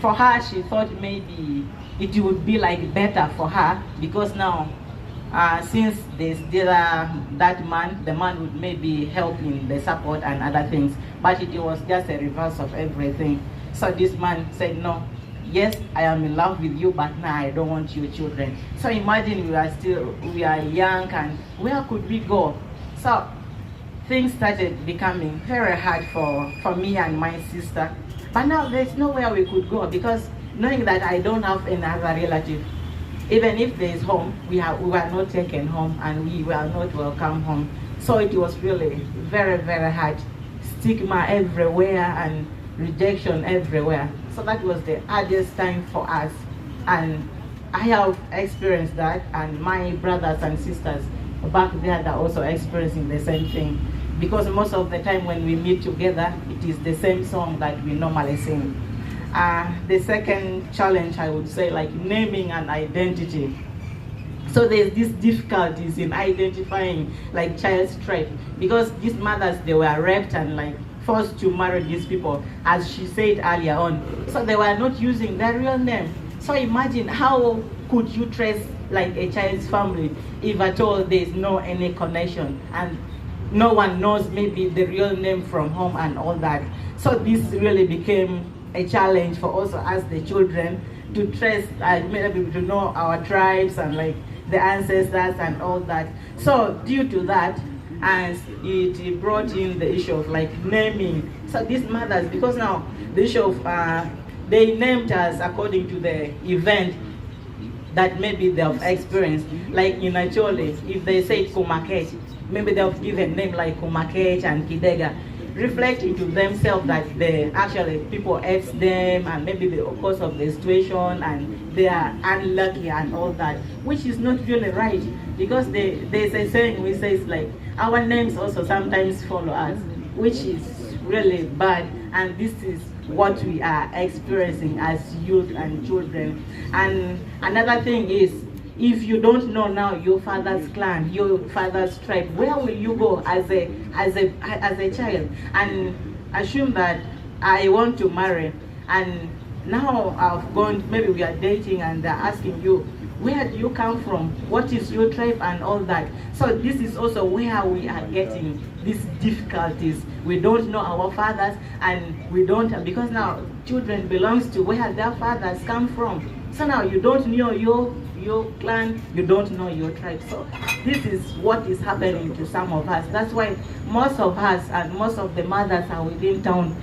for her, she thought maybe it would be like better for her, because now since there's still that man, the man would maybe help in the support and other things, but it was just a reverse of everything. So this man said, no, yes, I am in love with you, but now I don't want your children. So imagine we are young, and where could we go? So things started becoming very hard for me and my sister. But now there's nowhere we could go, because knowing that I don't have another relative, even if there is home, we were not taken home, and we were not welcome home. So it was really very, very hard. Stigma everywhere and rejection everywhere. So that was the hardest time for us. And I have experienced that, and my brothers and sisters back there are also experiencing the same thing. Because most of the time when we meet together, it is the same song that we normally sing. The second challenge, I would say, like naming an identity. So there's these difficulties in identifying like child's tribe, because these mothers, they were raped and like forced to marry these people, as she said earlier on. So they were not using their real name. So imagine, how could you trace like a child's family if at all there's no any connection, and no one knows maybe the real name from home and all that. So this really became a challenge for us as the children to trace, maybe to know our tribes and like the ancestors and all that. So due to that, and it brought in the issue of like naming. So these mothers, because now the issue of they named us according to the event that maybe they have experienced. Like in Achole, if they say Kumaket, maybe they'll give a name like Kumaket and Kidega, reflecting to themselves that they actually people ate them, and maybe because of the situation and they are unlucky and all that, which is not really right, because there's a saying we say like our names also sometimes follow us, which is really bad, and this is what we are experiencing as youth and children. And another thing is, if you don't know now your father's clan, your father's tribe, where will you go as a child? And assume that I want to marry, and now I've gone, maybe we are dating, and they're asking you, where do you come from? What is your tribe and all that? So this is also where we are getting these difficulties. We don't know our fathers, and we don't, because now children belongs to where their fathers come from. So now you don't know your clan, you don't know your tribe. So this is what is happening to some of us. That's why most of us and most of the mothers are within town